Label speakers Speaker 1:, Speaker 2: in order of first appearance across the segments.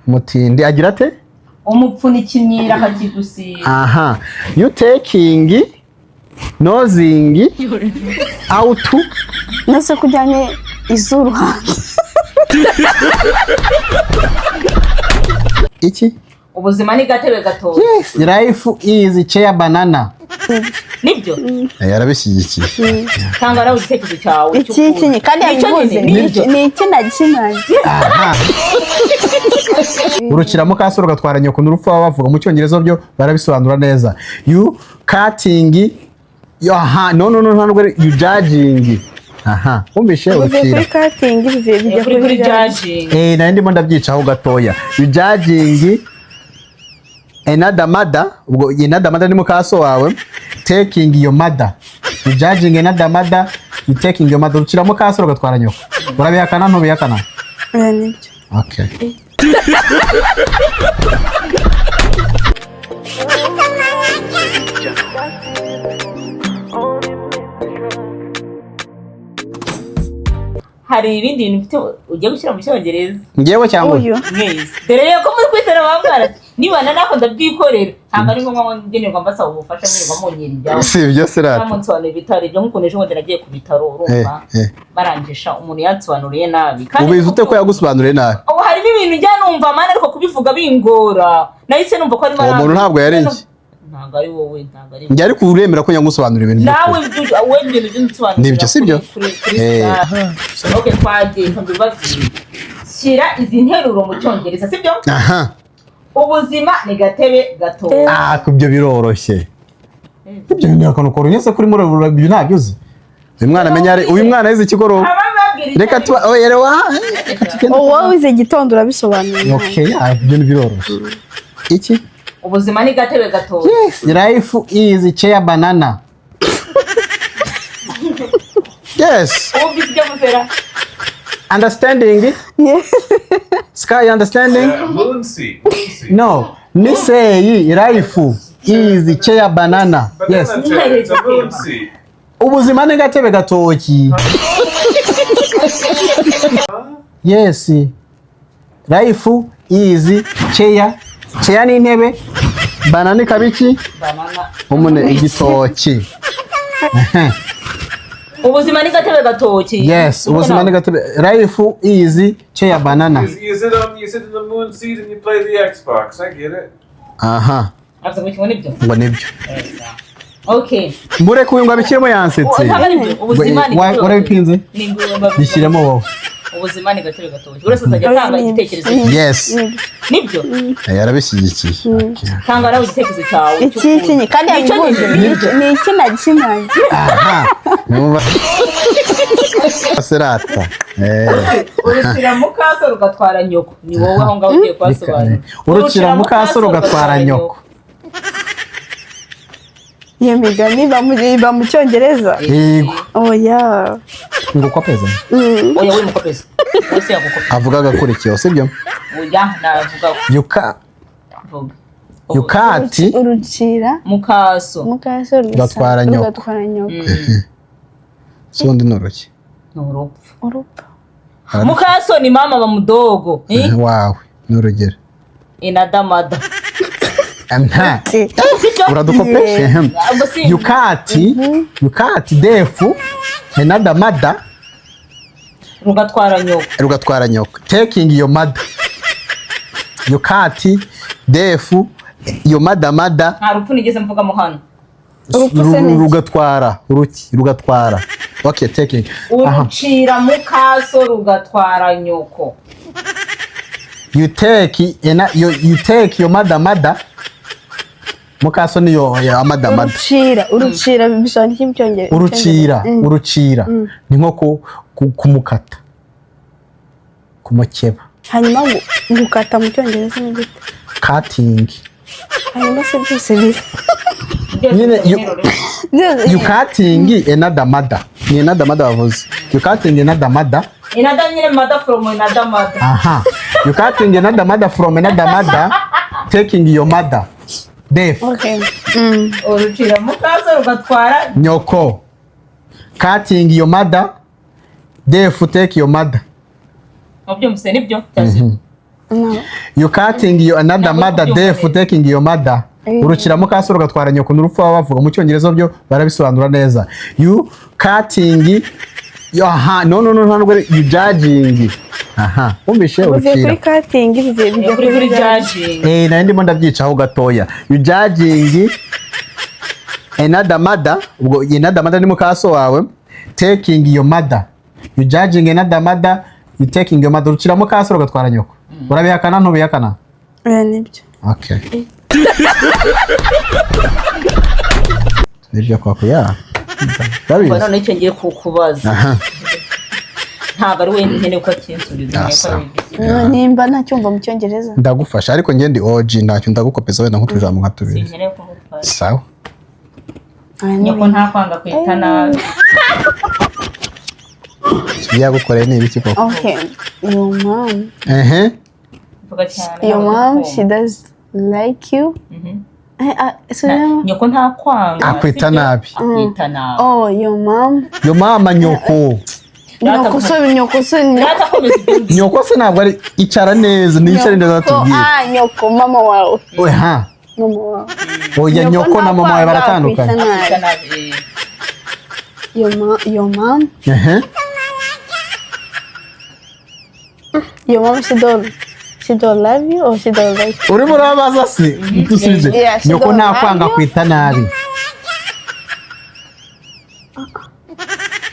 Speaker 1: Mutindi agira ate?
Speaker 2: Umupfunikimyira akakigusira.
Speaker 1: Aha. You taking nosing out.
Speaker 3: Nase kujyanye izuru hanze.
Speaker 1: Iki?
Speaker 2: Ubuzima ni gatebe gato.
Speaker 1: Yes, life is chair banana.
Speaker 2: Nibyo?
Speaker 1: Yarabishyigikiye.
Speaker 2: Kanga raho igitekerezo cyawe.
Speaker 3: Iki kandi yabivuze. Ni iki nagisimanye.
Speaker 1: Aha. Urukira mu kasoro gatwara nyoko n'urupfu bavuga mu cyongerezo byo barabisobanura neza. You cutting aha no ntabwo you judging. Aha, umbishe urukira.
Speaker 3: Cutting bijya kuri
Speaker 2: judging.
Speaker 1: Na ndimo ndabyicaho gatoya. You judging another mother, ubwo another mother ni mu kaso wawe. Taking your mother. You judging another mother, you taking your mother. Urukira mu kasoro gatwara nyoko. Urabihakana ntubihakana?
Speaker 3: Nibyo.
Speaker 1: Okay.
Speaker 2: Hari ibindi bintu mfite ugiye gushyira mu cyongereza.
Speaker 1: Ngewe cyangwa
Speaker 2: mwese. Dore ko muri kwitera bambara nibana nako ndabyikorera. Ntabwo ari ngombwa ngo ngenerwa mbasaba ubufasha mwirirwa munyira ibyawe.
Speaker 1: Si ibyo sirata.
Speaker 2: Bamunsobanurira ibitaro ibyo nkuko nejo ngo nagiye ku bitaro urumva. Barangisha umuntu yansobanuriye nabi.
Speaker 1: Ubizi ute ko yagusobanuriye nabi?
Speaker 2: Ubu hari ibintu njya numva amana ariko kubivuga bingora. Nahise numva ko ari mara.
Speaker 1: Umuntu ntabwo yari iki.
Speaker 2: Ntabwo ari wowe, ntabwo ari.
Speaker 1: Njye ariko uremera ko nyagusobanurira ibintu.
Speaker 2: Nawe ibyo ibintu nsobanurira.
Speaker 1: Nibyo sibyo?
Speaker 2: Okay, twagiye mbibabwira. Shyira izi nteruro mu cyongereza sibyo?
Speaker 1: Aha.
Speaker 2: Ubuzima ni gatebe gato.
Speaker 1: Kubyo biroroshye. Ibyo ni akantu koronyese kuri muri ibyo ntabyo uzi. Uyu mwana amenya ari uyu mwana yize ikigoro. Reka tu oyerewa.
Speaker 3: Wowe wize gitondo urabisobanura.
Speaker 1: Okay, ibyo ni biroroshye. Iki?
Speaker 2: Ubuzima ni gatebe gato.
Speaker 1: Yes, life is chair banana. Yes. Understanding?
Speaker 3: Yes.
Speaker 1: Sky understanding?
Speaker 4: Fluency.
Speaker 1: No. Me say life is chair banana. Yes.
Speaker 4: It's a fluency.
Speaker 1: Ubuzima ni gatebe gatoki. Yes. Life is chair. Chair ni intebe. Banana kabiki?
Speaker 2: Banana.
Speaker 1: Umune igitoki.
Speaker 2: Ubuzima ni gatebe gatoki.
Speaker 1: Yes, ubuzima ni gatebe. Life is chair banana.
Speaker 4: You sit in the moon seat and you play the Xbox. I get it.
Speaker 1: Aha.
Speaker 2: After which one ibyo?
Speaker 1: Ngo nibyo.
Speaker 2: Okay.
Speaker 1: Mbure kuwingwa bikiremo yansetse.
Speaker 2: Ubuzima ni gatebe.
Speaker 1: Warabipinze? Bishyiremo wowe.
Speaker 2: Ubuzima ni gatebe gatoki. Uretse azajya atanga igitekerezo.
Speaker 1: Yes.
Speaker 2: Nibyo?
Speaker 1: Yarabishyigikiye.
Speaker 2: Tanga nawe igitekerezo cyawe.
Speaker 3: Iki kandi yabivuze. Ni iki nagisimanye.
Speaker 1: Aha. Numva. Serata.
Speaker 2: Urukira mu kasoro gatwara nyoko. Ni wowe aho ngaho ugiye kwasobanura.
Speaker 1: Urukira mu kasoro gatwara nyoko.
Speaker 3: Iyo migani ba mu cyongereza.
Speaker 1: Yego.
Speaker 3: Oya.
Speaker 1: Ngo kopeza.
Speaker 2: Oya we mukopeza. Wese yakukopeza.
Speaker 1: Avuga gakurikiye sibyo?
Speaker 2: Oya navuga.
Speaker 1: Yukati.
Speaker 3: Urukira.
Speaker 2: Mukaso
Speaker 1: gatwara nyoko.
Speaker 3: Gatwara nyoko.
Speaker 1: Sondi noroki.
Speaker 3: Urupfu.
Speaker 2: Mukaso ni mama wa mudogo.
Speaker 1: Wow. N'urugero.
Speaker 2: Inadamada.
Speaker 1: Amha. Uradukopeshe. Yukati defu. Another mother. Rugatwara nyoko. Taking your mother. Yukati defu. Your mother.
Speaker 2: Nta rupfu nigeze mvuga mu hano.
Speaker 1: Rugatwara. Okay, taking.
Speaker 2: Urucira mukaso rugatwara nyoko.
Speaker 1: You take your mother. Mukaso niyo mother.
Speaker 3: Urucira bishobora iki cyongereza.
Speaker 1: Urucira. Ni nko kumukata. Kumukeba.
Speaker 3: Hanyuma gukata mu cyongereza ni gute?
Speaker 1: Cutting.
Speaker 3: Hanyuma se byose biri.
Speaker 1: You cutting another mother. Ni another mother wavuze. You cutting another mother.
Speaker 2: Another mother from another mother.
Speaker 1: Aha. You cutting another mother from another mother. Taking your mother. Deaf.
Speaker 3: Okay.
Speaker 2: Urucira mukaso rugatwara
Speaker 1: nyoko. Cutting your mother. Deaf take your mother.
Speaker 2: Obyo muse nibyo.
Speaker 3: No.
Speaker 1: You cutting your another mother death taking your mother. Urukiramo kasoro gatwara nyoko n'urupfu bavuga mu cyongereza byo barabisobanura neza. You cutting your no you judging. Aha, umbishe urukira.
Speaker 3: Kuri cutting bijya kuri
Speaker 2: judging.
Speaker 1: Na ndimo ndabyicaho gatoya. You judging another mother, ubwo another mother ni mukaso wawe taking your mother. You judging another mother, you taking your mother. Urukiramo kasoro gatwara nyoko. Urabihakana ntubihakana?
Speaker 3: nibyo.
Speaker 1: Okay. Nibyo kwako ya.
Speaker 2: Bano nicyo ngiye kukubaza. Ntabwo ari wenyine nkene uko kinsubiza
Speaker 3: nko nimba ntacyumva mu cyongereza.
Speaker 1: Ndagufasha ariko nge ndi OG ntacyo ndagukopeza wenda nk'utujambo nka tubiri.
Speaker 2: Sinkeneye kugufasha.
Speaker 1: Sawa.
Speaker 2: Nyoko nta kwanga kwita nabi.
Speaker 1: Yagukoreye ni ibiki koko?
Speaker 3: Okay. Your mom.
Speaker 2: Your
Speaker 3: mom, she does like you.
Speaker 2: Nyoko nta kwanga.
Speaker 1: Akwita nabi.
Speaker 3: Oh, your mom.
Speaker 1: Your mama nyoko.
Speaker 3: Nyoko
Speaker 1: se ntabwo ari icara neza nicara neza tubwiye.
Speaker 3: Nyoko mama wawe.
Speaker 1: Mama wawe. Oya nyoko na mama wawe baratandukanye.
Speaker 3: Your mom. Your mom she don't love you or she don't like you?
Speaker 1: Urimo urabaza se dusubize. Nyoko nta kwanga kwita nabi.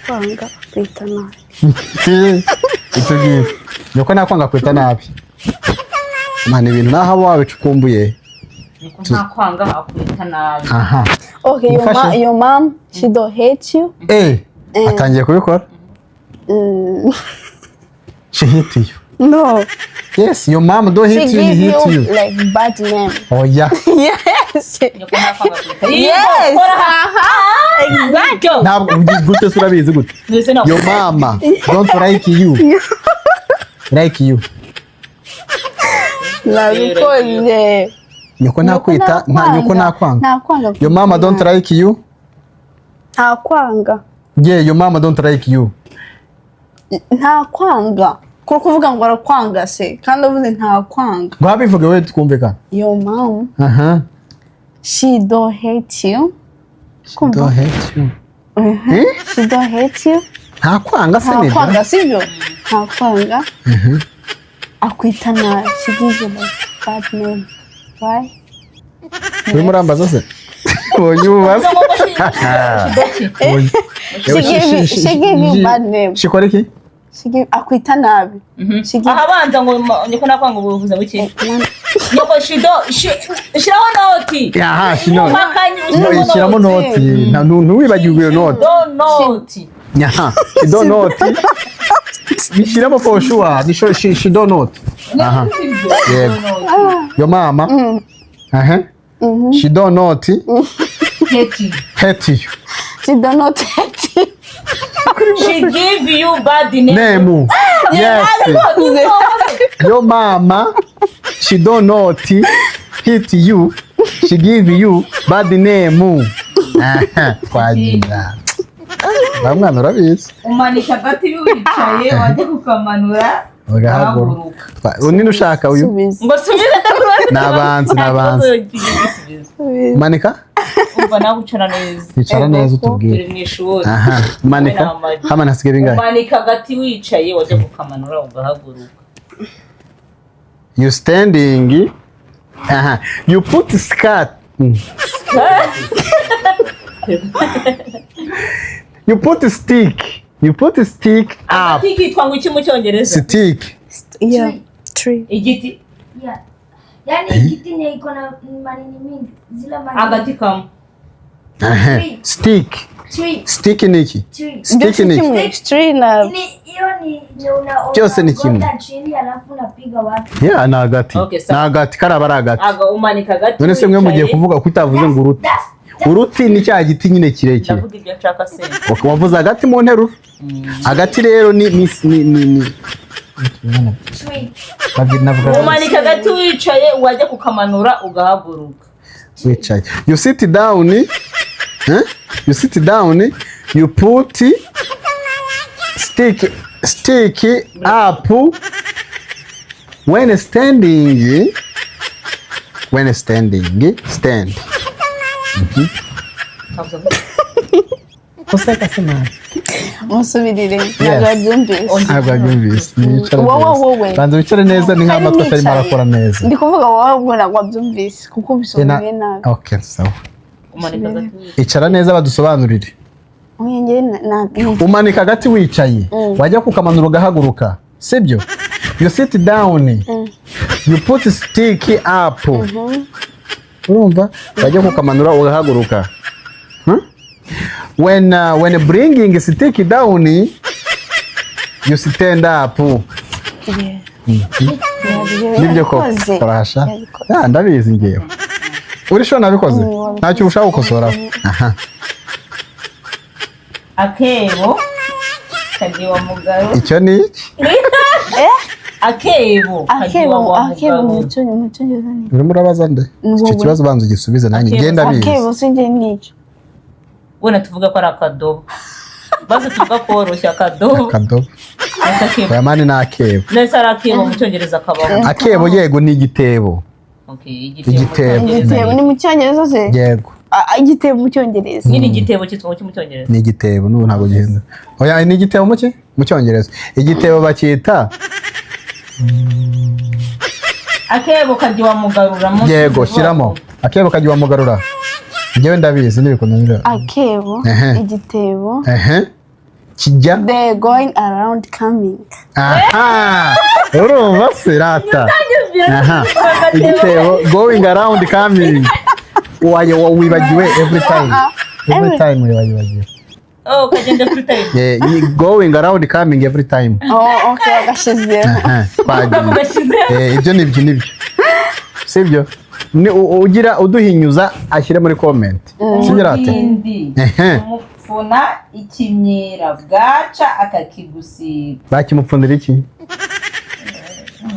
Speaker 3: Kwanga kwita nabi.
Speaker 1: Itugiye. Nyoko nta kwanga kwita nabi. Mane ibintu naho wawe cukumbuye.
Speaker 2: Nyoko nta kwanga kwita nabi.
Speaker 1: Aha.
Speaker 3: Okay, your mom she don't hate you.
Speaker 1: Atangiye kubikora? She hate you.
Speaker 3: No.
Speaker 1: Yes, your mom don't hate you, he hate you.
Speaker 3: Like bad name.
Speaker 1: Oh yeah.
Speaker 3: Yes.
Speaker 2: Yes.
Speaker 3: Exactly.
Speaker 1: Now gute surabizi gute. Your mama don't like you. Like you.
Speaker 3: Nabikoze.
Speaker 1: Nyoko nakwita nyoko nakwanga. Your mama don't like you.
Speaker 3: Nta kwanga.
Speaker 1: Yeah, your mama don't like you.
Speaker 3: Nta kwanga. Kuri kuvuga ngo arakwanga se kandi uvuze nta kwanga.
Speaker 1: Babivuge we twumvikana.
Speaker 3: Your mom. She don't hate you.
Speaker 1: She don't hate you.
Speaker 3: She don't hate you.
Speaker 1: Nta kwanga se nibyo.
Speaker 3: Nta kwanga sibyo. Nta kwanga. Akwita na she gives you like bad name. Why?
Speaker 1: Urimo urambaza se? Oye ubaza.
Speaker 3: She gave you bad name.
Speaker 1: Shikora iki?
Speaker 3: Akwita nabi.
Speaker 2: Abanza ngo nyoko nakwanga ubuvuza buki. Nyoko shiraho noti.
Speaker 1: Aha, shiramo noti. Ntuwibagirwe noti.
Speaker 2: Noti.
Speaker 1: Aha, she noti. Bishiramo for sure. She don't noti. Aha. Your mama. She don't noti. Hate you.
Speaker 3: She don't not hate you.
Speaker 2: She give you bad name.
Speaker 1: Name. Yes. Your mama, she don't noti hate you. She give you bad name. Kwajira. Bamwana urabizi.
Speaker 2: Umanisha gati wicaye wajye kukamanura.
Speaker 1: Ugahaguruka. Unini ushaka uyu?
Speaker 2: Ngo subize ndakubaza.
Speaker 1: Nabanza. Manika?
Speaker 2: Umva nawe ucara neza.
Speaker 1: Icara neza utubwire.
Speaker 2: Mwishuri.
Speaker 1: Aha. Manika. Hama nasigaye bingahe?
Speaker 2: Manika gati wicaye wajye kukamanura ugahaguruka.
Speaker 1: You standing. Aha. You put skirt. You put stick. You put stick up.
Speaker 2: Agati kitwa ngo iki mu cyongereza?
Speaker 1: Stick.
Speaker 3: Yeah. Tree.
Speaker 2: Igiti.
Speaker 5: Yeah. Yani igiti ni iko na manini mingi. Zila manini.
Speaker 2: Agati kam.
Speaker 1: Stick.
Speaker 5: Tree.
Speaker 1: Stick niki?
Speaker 5: Tree.
Speaker 1: Stick niki?
Speaker 3: Tree na.
Speaker 5: Hiyo ni una.
Speaker 1: Cyose ni kimwe.
Speaker 5: Chini alafu unapiga wapi?
Speaker 1: Yeah, na agati. Na agati karabara agati.
Speaker 2: Aga umanika gati.
Speaker 1: None se mwe mugiye kuvuga ko utavuze ngo uruti. Uruti ni cya giti nyine kirekire.
Speaker 2: Ndavuga ibyo nshaka se.
Speaker 1: Wavuze agati mu nteruro. Agati rero ni
Speaker 5: Tree.
Speaker 2: Umanika gati wicaye wajya kukamanura ugahaguruka.
Speaker 1: Wicaye. You sit down. You sit down. You put stick up When standing, stand. Koseka sana.
Speaker 3: Musubirire nagabyumvise.
Speaker 1: Agabyumvise.
Speaker 3: Wowe.
Speaker 1: Banza wicare neza ni nk'amatwi atari marakora neza.
Speaker 3: Ndi kuvuga wowe ngo nagwabyumvise kuko bisomeye nabi.
Speaker 1: Okay, sawa.
Speaker 2: Umanika gati.
Speaker 1: Icara neza badusobanurire. Umanika hagati wicaye. Wajya kukamanura ugahaguruka. Sibyo? You sit down. You put stick up. Urumva? Wajya kukamanura ugahaguruka. When bringing stick down, you stand up. Nibyo ko korasha. Ndabizi ngiye. Urisho nabikoze. Ntacyo ushaka gukosora. Aha.
Speaker 2: Akebo kagiwa mugaro.
Speaker 1: Icyo ni iki?
Speaker 2: Akebo
Speaker 3: mucyongereza ni.
Speaker 1: Urimo urabaza nde? Icyo kibazo banza ugisubize nanjye ngenda bizi.
Speaker 3: Akebo sinjye n'icyo.
Speaker 2: Wona tuvuga ko ari akadobo. Baze tuvuga koroshya akadobo.
Speaker 1: Akadobo. Yamani na akebo.
Speaker 2: Nese ari akebo mu cyongereza kabaho.
Speaker 1: Akebo yego ni igitebo.
Speaker 2: Okay,
Speaker 3: igitebo ni mu cyongereza se?
Speaker 1: Yego.
Speaker 3: Igitebo mu cyongereza.
Speaker 2: Ni igitebo cyitwa mu cyongereza.
Speaker 1: Ni igitebo n'ubu ntabwo gihenda. Oya ni igitebo mu cyongereza. Igitebo bacyita
Speaker 2: akebo kagiwa mugarura mu.
Speaker 1: Yego shiramo. Akebo kagiwa mugarura. Ngewe ndabizi n'ibikunanira.
Speaker 3: Akebo igitebo.
Speaker 1: Kijya.
Speaker 3: They going around coming.
Speaker 1: Aha. Urumva sirata. Aha. Igitebo going around coming. Wibagiwe every time. Every time wibagiwe.
Speaker 2: Oh, kagenda every time.
Speaker 1: Yeah, going around coming every time.
Speaker 3: Oh, okay, gashize.
Speaker 1: Ibyo nibyo. Sibyo? Ni ugira uduhinyuza ashyire muri comment. Sibyo
Speaker 2: umupfuna ikimyira bwaca akakigusiga.
Speaker 1: Bakimupfunira iki?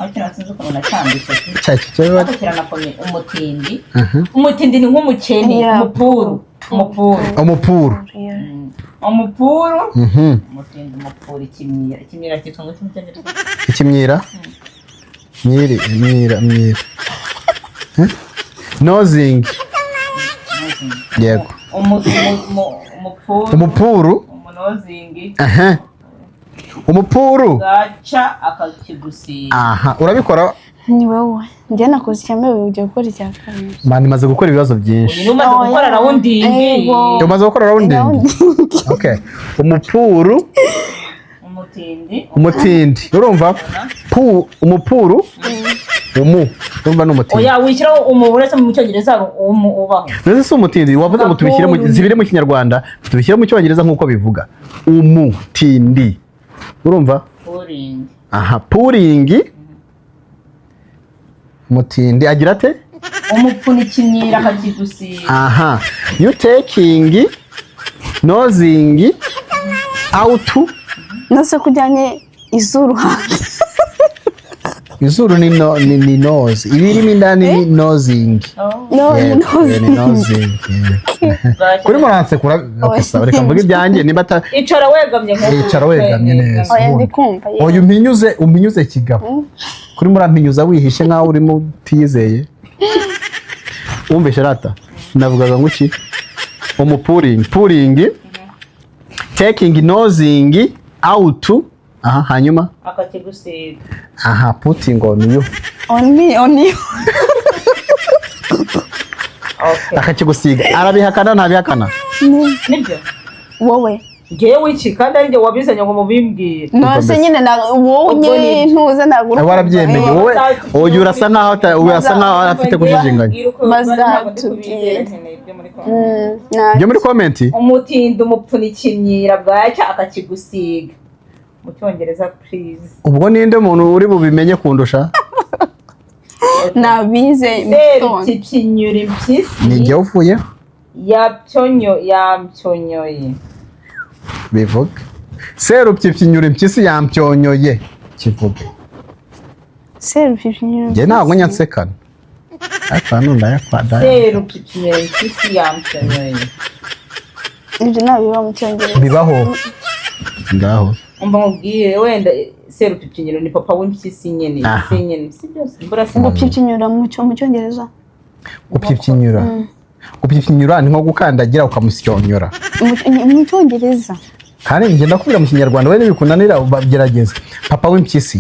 Speaker 2: Akira sinzo kubona cyanditse.
Speaker 1: Cyaki cyo
Speaker 2: akira na kome umutindi. Umutindi ni nk'umukeni, umupuru.
Speaker 1: Umupuru.
Speaker 2: Umutindi umupuru ikimyira cyitwa ngo cy'umucyongereza.
Speaker 1: Ikimyira? Myira. Nosing. Yego. Umupuru.
Speaker 2: Umunozing.
Speaker 1: Umupuru.
Speaker 2: Gaca akakigusiga.
Speaker 1: Aha, urabikora?
Speaker 3: Ni wowe. Njye nakoze cyane ujye gukora icya kabiri.
Speaker 1: Mani maze gukora ibibazo byinshi.
Speaker 2: Ni umaze gukora rounding.
Speaker 1: Umaze gukora rounding. Okay. Umupuru. Umutindi. Urumva? Umupuru. Urumva n'umutindi.
Speaker 2: Oya wishyiraho uretse mu cyongereza ubaho.
Speaker 1: Nese si umutindi wavuze ngo tubishyire mu zibire mu kinyarwanda tubishyire mu cyongereza nk'uko bivuga. Umutindi. Urumva?
Speaker 2: Pouring.
Speaker 1: Aha, pouring. Mutindi agira ate?
Speaker 2: Umupfuna ikimyira akakigusiga.
Speaker 1: Aha. You taking nosing out.
Speaker 3: Nose kujyanye izuru hanze.
Speaker 1: Izuru ni nose. Ibirimo indani ni nosing. Nosing. Kuri muranse kurabisa reka mvuge ibyanjye niba
Speaker 2: icara wegamye
Speaker 1: icara wegamye neza.
Speaker 3: Oya ndikumva.
Speaker 1: Oya umpinyuze kigabo. Kuri murampinyuza wihishe nkaho urimo utizeye. Umve sharata. Navugaga ngo iki? Pouring. Taking nosing out. Aha, hanyuma
Speaker 2: akakigusiga.
Speaker 1: Aha, putting on you.
Speaker 3: On you.
Speaker 2: Okay.
Speaker 1: Akakigusiga. Arabihakana ntabihakana?
Speaker 2: Nibyo.
Speaker 3: Wowe.
Speaker 2: Ngewe iki kandi ari nge wabizanye ngo mubimbwire.
Speaker 3: Nose nyine wowe nyine ntuza nagura.
Speaker 1: Warabyemeye wowe oyo urasa nkaho afite kujijinganya.
Speaker 3: Bazatubwira.
Speaker 1: Byo muri comment?
Speaker 2: Umutindi umupfuna ikimyira bwaca akakigusiga. Mu cyongereza please.
Speaker 1: Ubwo ninde muntu uri bubimenye kundusha?
Speaker 3: Nabize
Speaker 2: Tipinyura impyisi.
Speaker 1: Ni nge uvuye?
Speaker 2: Yampyonyoye.
Speaker 1: Bivuga. Serupyipyinyura impyisi yampyonyoye. Kivuga.
Speaker 3: Serupyipyinyura.
Speaker 1: Nge ntabwo nyatsekana. Akana ndayakwada.
Speaker 2: Serupyipyinyura impyisi yampyonyoye.
Speaker 3: Ibyo nabiba mu cyongereza.
Speaker 1: Bibaho. Ngaho.
Speaker 2: Umva mubwire wenda serupipyinyiro ni papa w'impyisi nyene nyene si byose burasa
Speaker 3: gupyipyinyura mu cyongereza
Speaker 1: gupyipyinyura ni nko gukandagira ukamusyonyora
Speaker 3: mu cyongereza
Speaker 1: kandi ngenda kubira mu kinyarwanda we nibikunanira bagerageza papa w'impyisi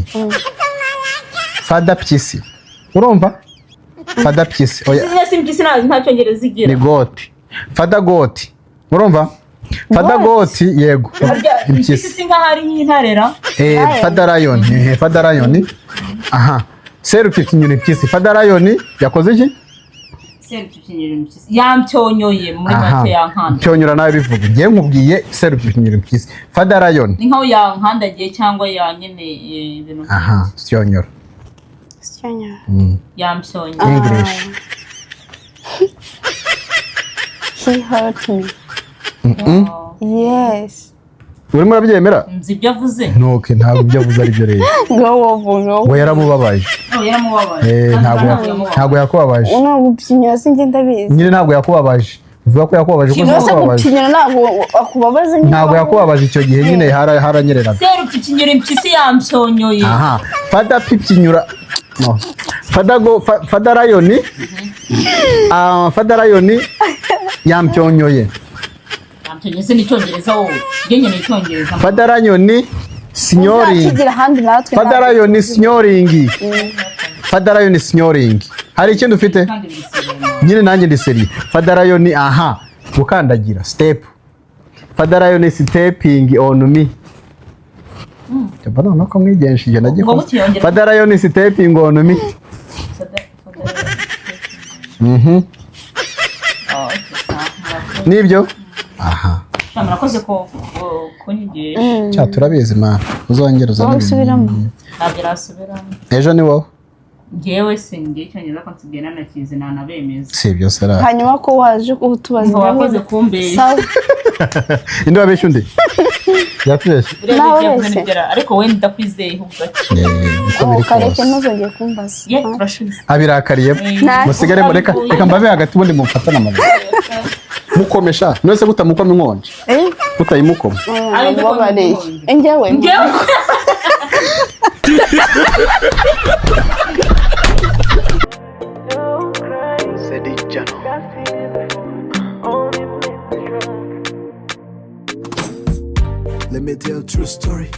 Speaker 1: fada pyisi urumva fada pyisi
Speaker 2: oya si impyisi nta cyongereza igira
Speaker 1: ni goti fada goti urumva fada goti yego
Speaker 2: impyisi singa hari n'intarera
Speaker 1: fada lion aha serupipyinyura impyisi fada lion yakoze iki
Speaker 2: serupipyinyura impyisi yamcyonyoye muri make yankanda
Speaker 1: cyonyura nawe bivuga ngiye nkubwiye serupipyinyura impyisi fada lion
Speaker 2: ni nkaho yankandagiye cyangwa yanyene ibintu
Speaker 1: aha cyonyura
Speaker 2: yamcyonyoye
Speaker 1: English
Speaker 3: he hurt me yes
Speaker 1: urimo urabyemera
Speaker 2: nzi ibyo avuze
Speaker 1: nuke ntabwo ibyo avuze ari byo rero ngo yaramubabaje ntabwo yakubabaje
Speaker 3: no gupyinyura sinjye ndabizi
Speaker 1: nyine ntabwo yakubabaje uvuga ko yakubabaje ko yakubabaje
Speaker 3: gupyinyura ntabwo akubabaza
Speaker 1: ntabwo yakubabaje icyo gihe nyine haranyerera
Speaker 2: serupipyinyura impyisi yamcyonyoye
Speaker 1: aha fada pipyinyura no fada lion fada lion yamcyonyoye
Speaker 2: yamcyonyoye ni cyongereza wowe ngenye ni cyongereza
Speaker 1: fada lion signoring fada lion signoring fada lion signoring hari ikindi ufite nyine nanjye ndi Sedy fada lion aha gukandagira step fada lion stepping on me Bana ko mwigenshije nagiko fada lion stepping on me nibyo aha
Speaker 2: murakoze ko kunyigisha
Speaker 1: cya turabizi ma uzongera
Speaker 3: uzabisubiramo
Speaker 2: ntabyo rasubiramo
Speaker 1: ejo ni wowe
Speaker 2: ngewe singiye cyongereza ko nsigena nakizi nanabemeza
Speaker 1: si byo sara
Speaker 3: hanyuma ko waje kutubaza
Speaker 2: wakoze kumbesha
Speaker 1: indi wabesha undi yatubeshe
Speaker 2: ariko we ndakwizeye ahubwo
Speaker 3: kareke ntuzongeye kumbaza
Speaker 1: abirakariye musigare reka mbabe hagati ubundi mumfatane amaboko mukomesha nose gutamukoma inkonje utayimukoma
Speaker 3: njyewe
Speaker 1: Sedy Djano. Let me tell a true story.